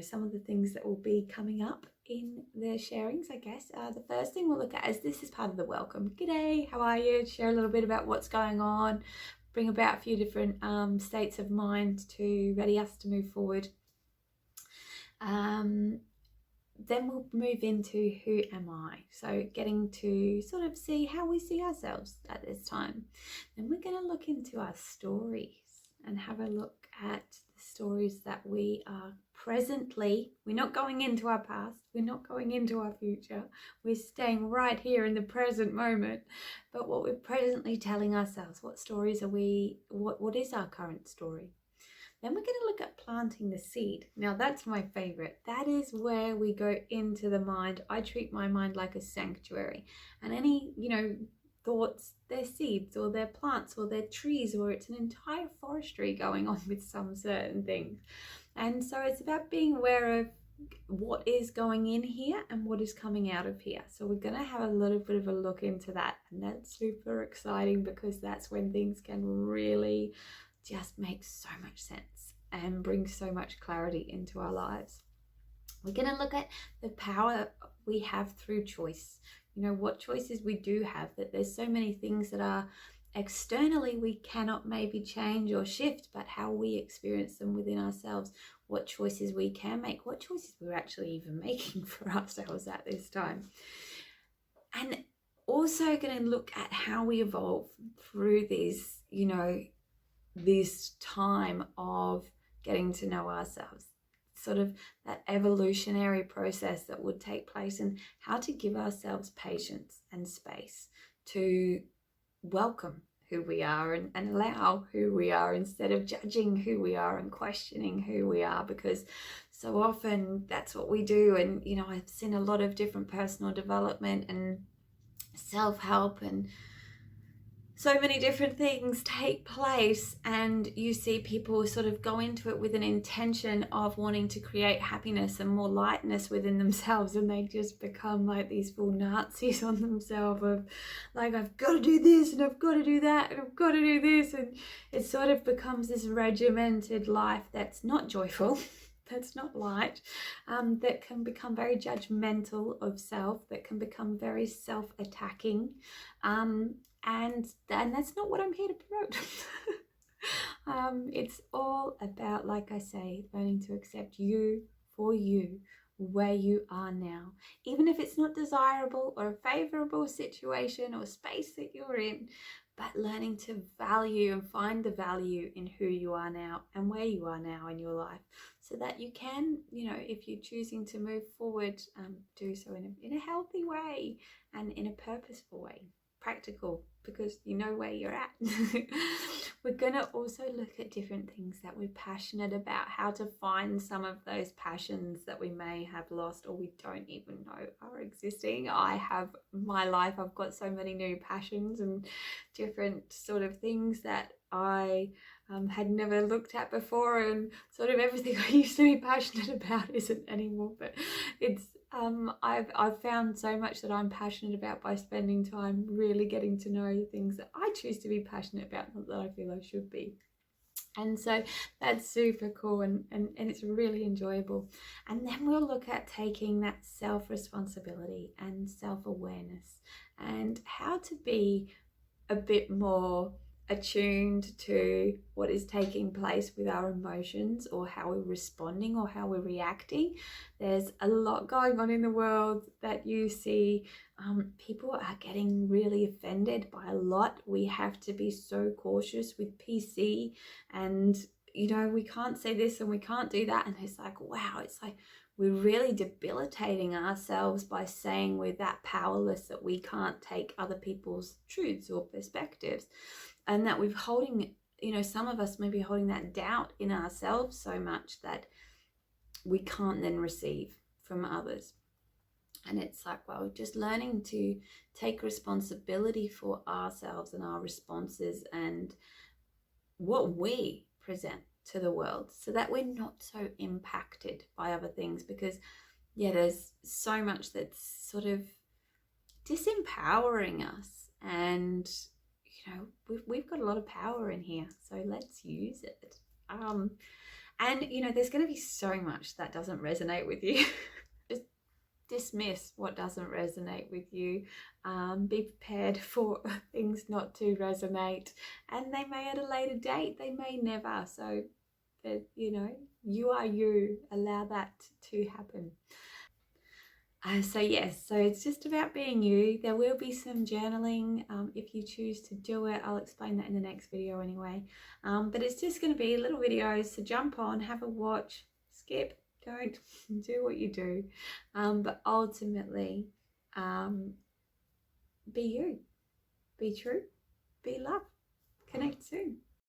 some of the things that will be coming up in the sharings, I guess. The first thing we'll look at is this is part of the welcome. G'day, how are you? Share a little bit about what's going on, bring about a few different states of mind to ready us to move forward. Then we'll move into who am I? So getting to sort of see how we see ourselves at this time. Then we're going to look into our stories and have a look at the stories that we are presently. We're not going into our past. We're not going into our future. We're staying right here in the present moment. But what we're presently telling ourselves, what stories are we, what is our current story? Then we're going to look at planting the seed. Now that's my favorite. That is where we go into the mind. I treat my mind like a sanctuary, and any, thoughts, they're seeds or they're plants or they're trees, or it's an entire forestry going on with some certain things. And so it's about being aware of what is going in here and what is coming out of here. So we're going to have a little bit of a look into that, and that's super exciting because that's when things can really just makes so much sense and brings so much clarity into our lives. We're going to look at the power we have through choice. What choices we do have, that there's so many things that are externally we cannot maybe change or shift, but how we experience them within ourselves, what choices we can make, what choices we're actually even making for ourselves at this time. And also going to look at how we evolve through these, this time of getting to know ourselves, sort of that evolutionary process that would take place, and how to give ourselves patience and space to welcome who we are and allow who we are, instead of judging who we are and questioning who we are, because so often that's what we do. And I've seen a lot of different personal development and self-help and so many different things take place, and you see people sort of go into it with an intention of wanting to create happiness and more lightness within themselves, and they just become like these full Nazis on themselves of like, I've got to do this and I've got to do that and I've got to do this, and it sort of becomes this regimented life that's not joyful, that's not light, that can become very judgmental of self, that can become very self-attacking, and that's not what I'm here to promote. It's all about, like I say, learning to accept you for you, where you are now, even if it's not desirable or a favorable situation or space that you're in, but learning to value and find the value in who you are now and where you are now in your life, so that you can, if you're choosing to move forward, do so in a healthy way and in a purposeful way, practical, because you know where you're at. We're going to also look at different things that we're passionate about, how to find some of those passions that we may have lost or we don't even know are existing. I have my life, I've got so many new passions and different sort of things that I had never looked at before, and sort of everything I used to be passionate about isn't anymore, but it's I've found so much that I'm passionate about by spending time really getting to know the things that I choose to be passionate about, not that I feel I should be. And so that's super cool, and it's really enjoyable. And then we'll look at taking that self-responsibility and self-awareness and how to be a bit more attuned to what is taking place with our emotions, or how we're responding or how we're reacting. There's a lot going on in the world that you see. People are getting really offended by a lot. We have to be so cautious with PC, and we can't say this and we can't do that, and it's like, wow, it's like we're really debilitating ourselves by saying we're that powerless that we can't take other people's truths or perspectives, and that we're holding, some of us may be holding that doubt in ourselves so much that we can't then receive from others. And it's like, well, just learning to take responsibility for ourselves and our responses and what we present to the world, so that we're not so impacted by other things. Because there's so much that's sort of disempowering us, and we've got a lot of power in here, so let's use it. And, you know, there's going to be so much that doesn't resonate with you. Just dismiss what doesn't resonate with you. Be prepared for things not to resonate, and they may at a later date, they may never. So that, you know, you are you. Allow that to happen. So yes, so it's just about being you. There will be some journaling if you choose to do it. I'll explain that in the next video anyway. But it's just going to be little videos, so jump on, have a watch, skip, don't, do what you do. But ultimately, be you, be true, be love. Connect soon.